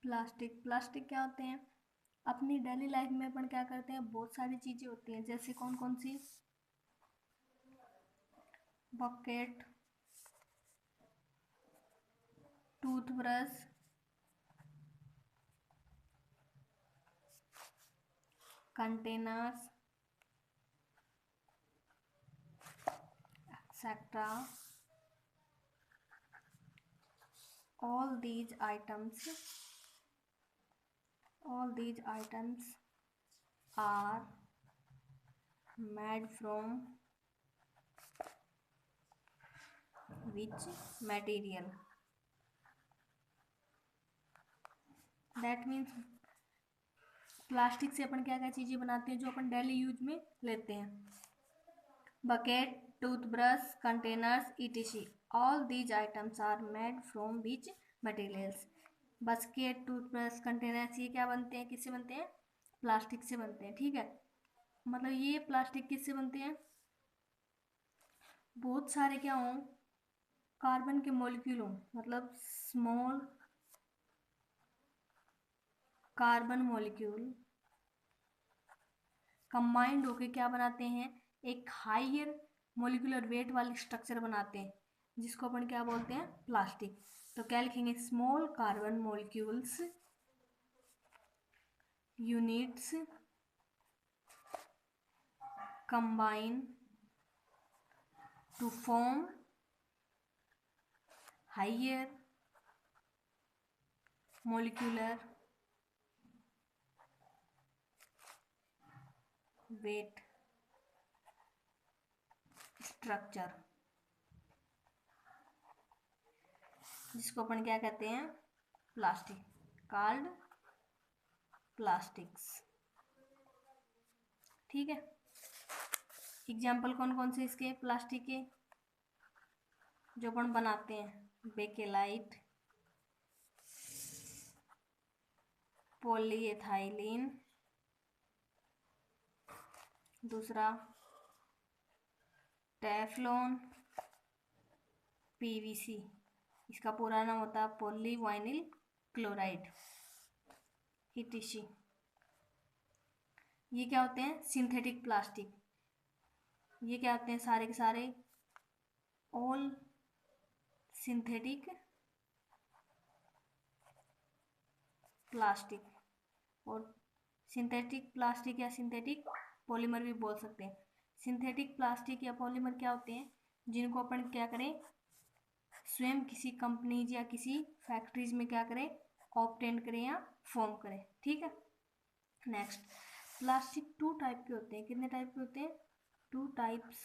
Plastic plastic क्या होते हैं? अपनी डेली लाइफ में अपन क्या करते हैं, बहुत सारी चीजें होती हैं, जैसे कौन कौन सी? Bucket, toothbrush, containers, etcetera. all these items all these items are made from which material? that means plastic से अपन क्या क्या चीजें बनाते हैं जो अपन डेली यूज में लेते हैं? Bucket, toothbrush, containers, etc. All these items are made from which materials? Bucket, toothbrush, containers, ये क्या बनते हैं, किससे बनते हैं? प्लास्टिक से बनते हैं. ठीक है, मतलब ये प्लास्टिक किससे बनते हैं? बहुत सारे क्या हों, कार्बन के मॉलिक्यूल हों, मतलब स्मॉल कार्बन मॉलिक्यूल कंबाइंड होके क्या बनाते हैं, एक हायर मॉलिक्यूलर वेट वाली स्ट्रक्चर बनाते हैं, जिसको अपन क्या बोलते हैं? प्लास्टिक. तो क्या लिखेंगे? Small carbon molecules units combine to form higher molecular weight structure, जिसको अपन क्या कहते हैं? प्लास्टिक. Called plastics. ठीक है, एग्जाम्पल कौन कौन से इसके प्लास्टिक के जो अपन बनाते हैं? बेकेलाइट, पॉलीएथाइलिन, दूसरा टेफ्लॉन, पीवीसी, इसका पूरा नाम होता है पॉलीवाइनिल क्लोराइड, etc. ये क्या होते हैं? Synthetic plastic. ये क्या होते हैं? सारे के सारे ऑल सिंथेटिक प्लास्टिक. और सिंथेटिक प्लास्टिक या सिंथेटिक पॉलीमर भी बोल सकते हैं. सिंथेटिक प्लास्टिक या पॉलीमर क्या होते हैं? जिनको अपन क्या करें, स्वयं किसी कंपनीज या किसी फैक्ट्रीज में क्या करें, ऑब्टेन करें या फॉर्म करें. ठीक है, नेक्स्ट. प्लास्टिक टू टाइप के होते हैं. कितने टाइप के होते हैं? Two types.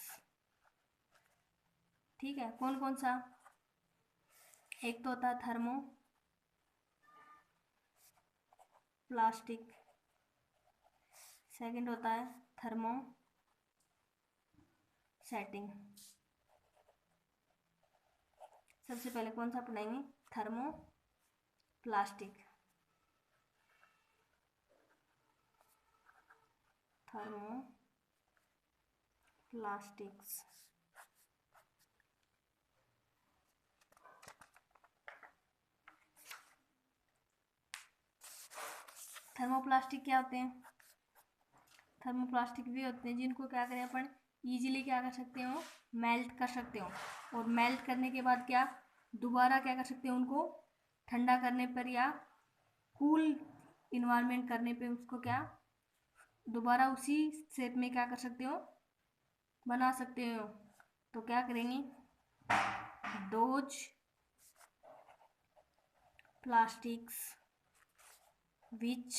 ठीक है, कौन कौन सा? एक तो होता है थर्मो प्लास्टिक, सेकंड होता है थर्मो सेटिंग. सबसे पहले कौन सा पढ़ेंगे? Thermo plastic. Thermo plastics. Thermoplastic क्या होते हैं? थर्मोप्लास्टिक भी होते हैं जिनको क्या करें अपन इजीली क्या कर सकते हो, मेल्ट कर सकते हो. और मेल्ट करने के बाद क्या दोबारा क्या कर सकते हो, उनको ठंडा करने पर या कूल इन्वायरमेंट करने पे उसको क्या दोबारा उसी शेप में क्या कर सकते हो, बना सकते हो. तो क्या करेंगे? Those plastics which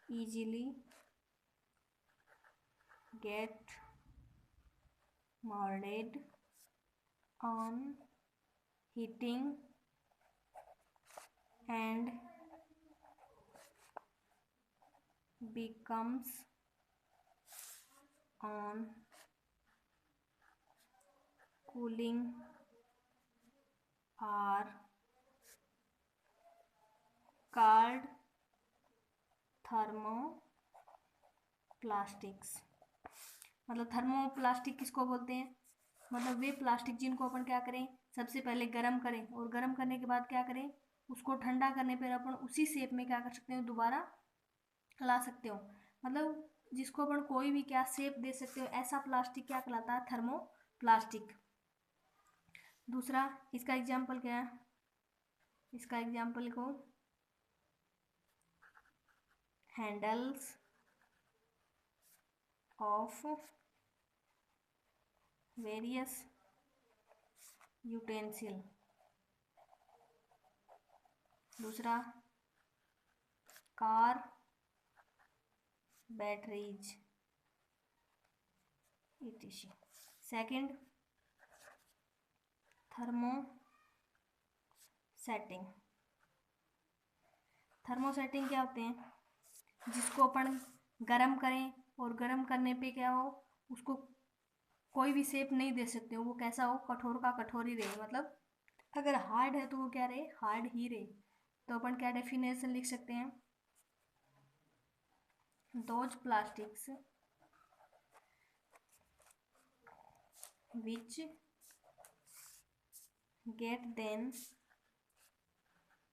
easily get molded on heating and becomes on cooling are called thermoplastics. मतलब थर्मोप्लास्टिक किसको बोलते हैं? मतलब वे प्लास्टिक जिनको अपन क्या करें, सबसे पहले गर्म करें और गर्म करने के बाद क्या करें, उसको ठंडा करने पर अपन उसी शेप में क्या कर सकते हो, दोबारा ला सकते हो। मतलब जिसको अपन कोई भी क्या शेप दे सकते हो, ऐसा प्लास्टिक क्या कहलाता है, थर्मोप्लास्टिक। दूसरा इसका एग्जाम्पल क्या है, इसका एग्जाम्पल लिखो, हैंडल्स ऑफ वेरियस यूटेंसिल। दूसरा car batteries etc. Second thermo setting. Thermo setting क्या होते हैं, जिसको अपन गरम करें और गरम करने पे क्या हो, उसको कोई भी शेप नहीं दे सकते हो, वो कैसा हो, कठोर का कठोर ही रहे। मतलब अगर हार्ड है तो वो क्या रहे, हार्ड ही रहे। तो अपन क्या डेफिनेशन लिख सकते हैं, those plastics which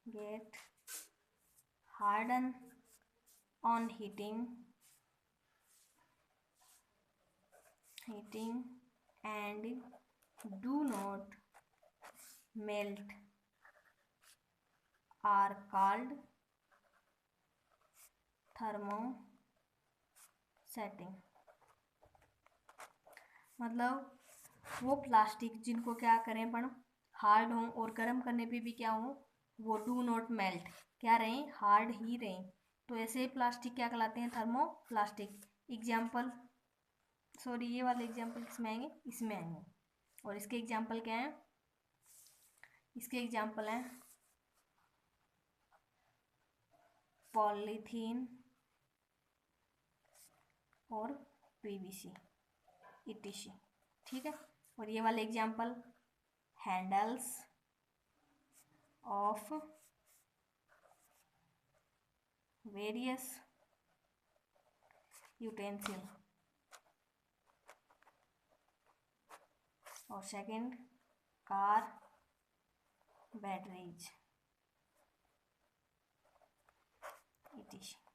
get harden on heating and do not melt are called thermosetting। मतलब वो प्लास्टिक जिनको क्या करें अपन, हार्ड हो और गर्म करने पे भी क्या हो, वो डू नॉट मेल्ट, क्या रहें, हार्ड ही रहें। तो ऐसे प्लास्टिक क्या कहलाते हैं, थर्मोप्लास्टिक। एग्जाम्पल, सॉरी ये वाले एग्जाम्पल किसमें आएंगे, इसमें आएंगे। और इसके एग्जाम्पल क्या हैं, इसके एग्जाम्पल हैं पॉलीथीन और पीवीसी etc. ठीक है। और ये वाले example, handles of various utensil. और सेकंड कार बैटरीज etc.